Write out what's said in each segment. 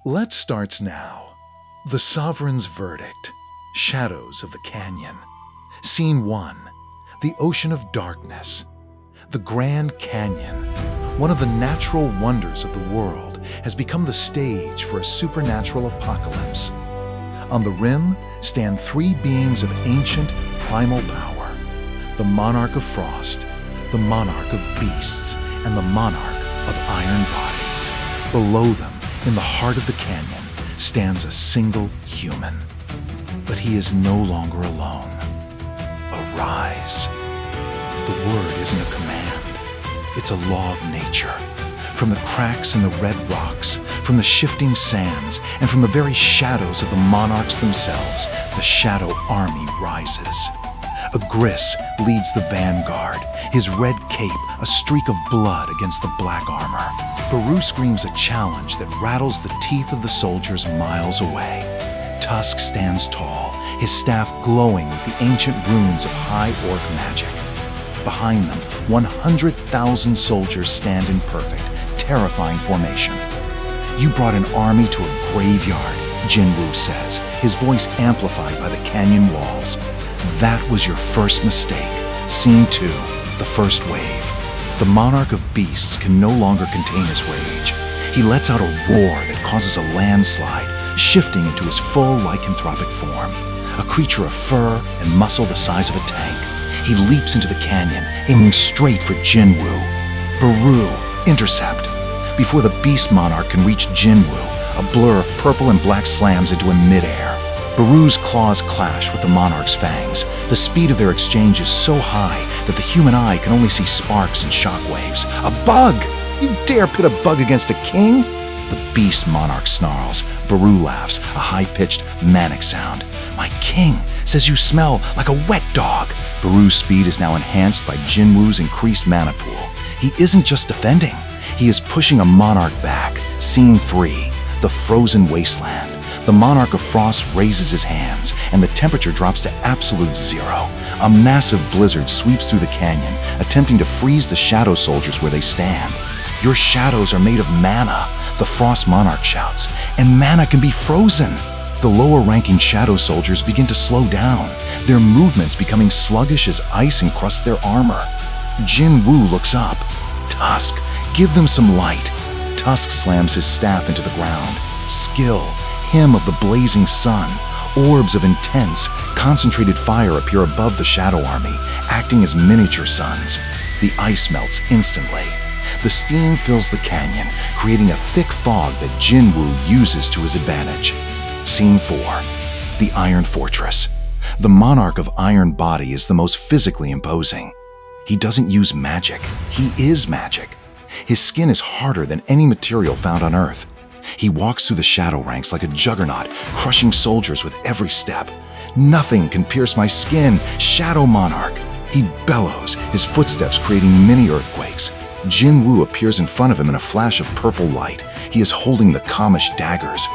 Let's start now. The Sovereign's Verdict. Shadows of the Canyon. Scene 1. The Ocean of Darkness. The Grand Canyon, one of the natural wonders of the world, has become the stage for a supernatural apocalypse. On the rim stand three beings of ancient, primal power: the Monarch of Frost, the Monarch of Beasts, and the Monarch of Iron Body. Below them, in the heart of the canyon, stands a single human. But he is no longer alone. Arise. The word isn't a command. It's a law of nature. From the cracks in the red rocks, from the shifting sands, and from the very shadows of the monarchs themselves, the shadow army rises. Agris leads the vanguard, his red cape a streak of blood against the black armor. Baru screams a challenge that rattles the teeth of the soldiers miles away. Tusk stands tall, his staff glowing with the ancient runes of high orc magic. Behind them, 100,000 soldiers stand in perfect, terrifying formation. "You brought an army to a graveyard," Jin-Woo says, his voice amplified by the canyon walls. "That was your first mistake." Scene 2, the first wave. The Monarch of Beasts can no longer contain his rage. He lets out a roar that causes a landslide, shifting into his full lycanthropic form, a creature of fur and muscle the size of a tank. He leaps into the canyon, aiming straight for Jin-Woo. Baru, intercept. Before the Beast Monarch can reach Jin-Woo, a blur of purple and black slams into him midair. Baru's claws clash with the Monarch's fangs. The speed of their exchange is so high that the human eye can only see sparks and shockwaves. "A bug! You dare pit a bug against a king?" The Beast Monarch snarls. Baru laughs, a high-pitched, manic sound. "My king says you smell like a wet dog." Baru's speed is now enhanced by Jin-Woo's increased mana pool. He isn't just defending, he is pushing a monarch back. Scene 3, the frozen wasteland. The Monarch of Frost raises his hands, and the temperature drops to absolute zero. A massive blizzard sweeps through the canyon, attempting to freeze the shadow soldiers where they stand. "Your shadows are made of mana," the Frost Monarch shouts, "and mana can be frozen." The lower-ranking shadow soldiers begin to slow down, their movements becoming sluggish as ice encrusts their armor. Jin-Woo looks up. "Tusk, give them some light." Tusk slams his staff into the ground. Skill, hymn of the blazing sun. Orbs of intense, concentrated fire appear above the shadow army, acting as miniature suns. The ice melts instantly. The steam fills the canyon, creating a thick fog that Jin-Woo uses to his advantage. Scene 4, the Iron Fortress. The Monarch of Iron Body is the most physically imposing. He doesn't use magic, he is magic. His skin is harder than any material found on Earth. He walks through the shadow ranks like a juggernaut, crushing soldiers with every step. "Nothing can pierce my skin, Shadow Monarch!" He bellows, his footsteps creating mini earthquakes. Jin-Woo appears in front of him in a flash of purple light. He is holding the Kamish daggers.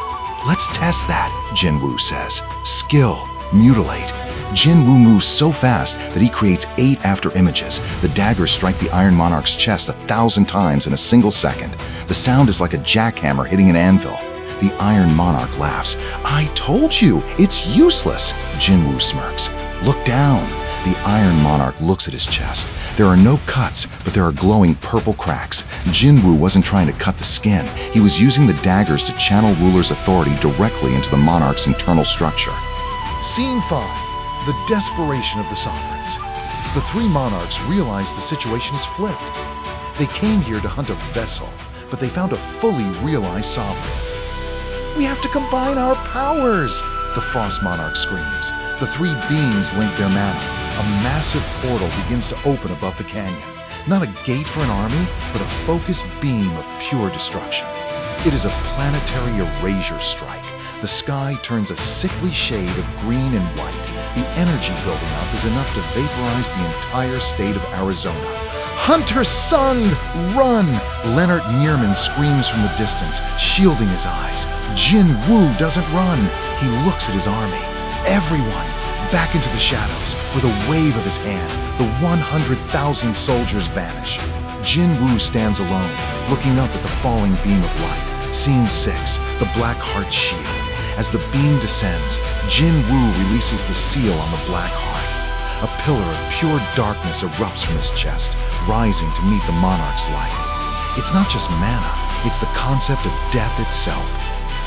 "Let's test that," Jin-Woo says. Skill, mutilate. Jin-Woo moves so fast that he creates 8 after images. The daggers strike the Iron Monarch's chest 1,000 times in a single second. The sound is like a jackhammer hitting an anvil. The Iron Monarch laughs. "I told you, it's useless." Jin-Woo smirks. "Look down." The Iron Monarch looks at his chest. There are no cuts, but there are glowing purple cracks. Jin-Woo wasn't trying to cut the skin. He was using the daggers to channel ruler's authority directly into the Monarch's internal structure. Scene 5. The desperation of the sovereigns. The three monarchs realize the situation is flipped. They came here to hunt a vessel, but they found a fully realized sovereign. "We have to combine our powers!" the Frost Monarch screams. The three beings link their mana. A massive portal begins to open above the canyon. Not a gate for an army, but a focused beam of pure destruction. It is a planetary erasure strike. The sky turns a sickly shade of green and white. The energy building up is enough to vaporize the entire state of Arizona. "Hunter Sung, run!" Leonard Nierman screams from the distance, shielding his eyes. Jin-Woo doesn't run. He looks at his army. Everyone, back into the shadows. With a wave of his hand, the 100,000 soldiers vanish. Jin-Woo stands alone, looking up at the falling beam of light. Scene 6, the Black Heart shield. As the beam descends, Jin-Woo releases the seal on the Black Heart. A pillar of pure darkness erupts from his chest, rising to meet the Monarch's light. It's not just mana, it's the concept of death itself.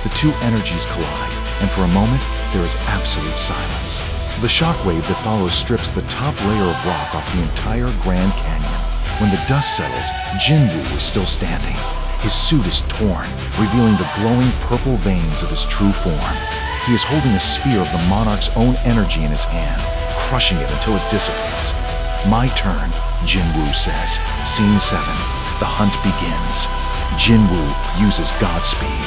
The two energies collide, and for a moment, there is absolute silence. The shockwave that follows strips the top layer of rock off the entire Grand Canyon. When the dust settles, Jin-Woo is still standing. His suit is torn, revealing the glowing purple veins of his true form. He is holding a sphere of the Monarch's own energy in his hand, crushing it until it dissipates. "My turn," Jin-Woo says. Scene 7. The hunt begins. Jin-Woo uses Godspeed.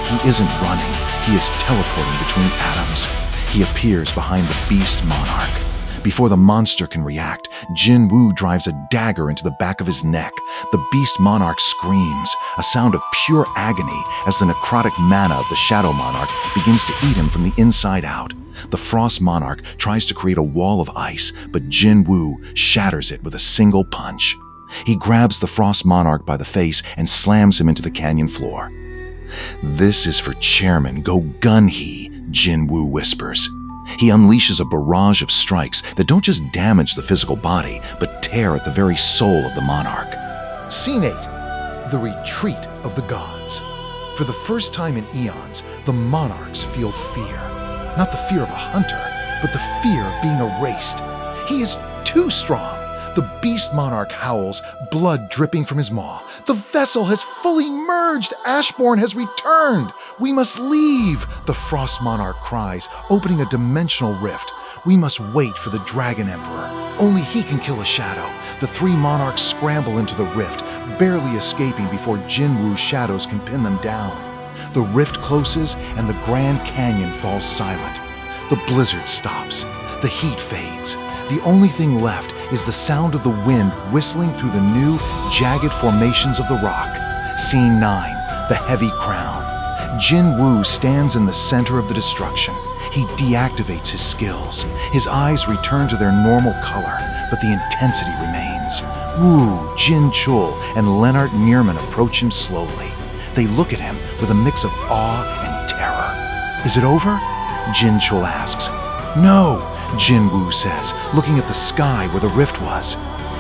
He isn't running, he is teleporting between atoms. He appears behind the Beast Monarch. Before the monster can react, Jin-Woo drives a dagger into the back of his neck. The Beast Monarch screams, a sound of pure agony as the necrotic mana of the Shadow Monarch begins to eat him from the inside out. The Frost Monarch tries to create a wall of ice, but Jin-Woo shatters it with a single punch. He grabs the Frost Monarch by the face and slams him into the canyon floor. "This is for Chairman Go Gun-Hee," Jin-Woo whispers. He unleashes a barrage of strikes that don't just damage the physical body, but tear at the very soul of the Monarch. Scene 8. The Retreat of the Gods. For the first time in eons, the Monarchs feel fear. Not the fear of a hunter, but the fear of being erased. He is too strong. The Beast Monarch howls, blood dripping from his maw. "The vessel has fully merged! Ashbourne has returned! We must leave!" The Frost Monarch cries, opening a dimensional rift. "We must wait for the Dragon Emperor. Only he can kill a shadow." The three Monarchs scramble into the rift, barely escaping before Jin-Woo's shadows can pin them down. The rift closes and the Grand Canyon falls silent. The blizzard stops. The heat fades. The only thing left is the sound of the wind whistling through the new, jagged formations of the rock. Scene 9. The Heavy Crown. Jin-Woo stands in the center of the destruction. He deactivates his skills. His eyes return to their normal color, but the intensity remains. Woo, Jin-Chul, and Lennart Nierman approach him slowly. They look at him with a mix of awe and terror. "Is it over?" Jin-Chul asks. "No," Jin-Woo says, looking at the sky where the rift was.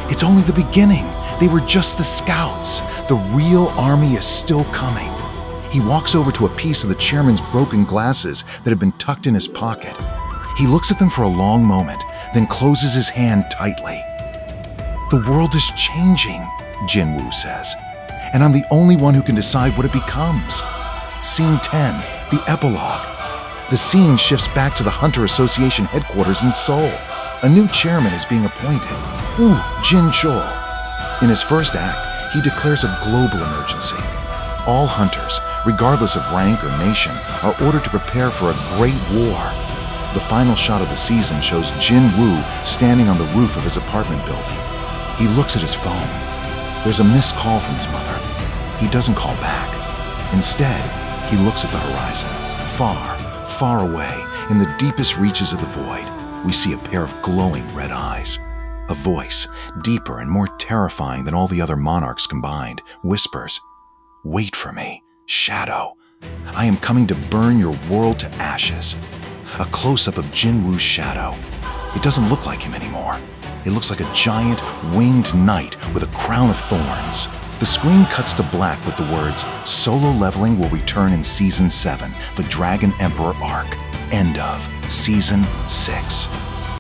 "It's only the beginning. They were just the scouts. The real army is still coming." He walks over to a piece of the chairman's broken glasses that had been tucked in his pocket. He looks at them for a long moment, then closes his hand tightly. "The world is changing," Jin-Woo says, "and I'm the only one who can decide what it becomes." Scene 10. The Epilogue. The scene shifts back to the Hunter Association headquarters in Seoul. A new chairman is being appointed. Woo, Jin-Chul. In his first act, he declares a global emergency. All hunters, regardless of rank or nation, are ordered to prepare for a great war. The final shot of the season shows Jin-Woo standing on the roof of his apartment building. He looks at his phone. There's a missed call from his mother. He doesn't call back. Instead, he looks at the horizon. Far away, in the deepest reaches of the void, we see a pair of glowing red eyes. A voice, deeper and more terrifying than all the other monarchs combined, whispers, "Wait for me, Shadow. I am coming to burn your world to ashes." A close-up of Jin-Woo's shadow. It doesn't look like him anymore. It looks like a giant, winged knight with a crown of thorns. The screen cuts to black with the words, "Solo leveling will return in Season 7, the Dragon Emperor arc. End of Season 6.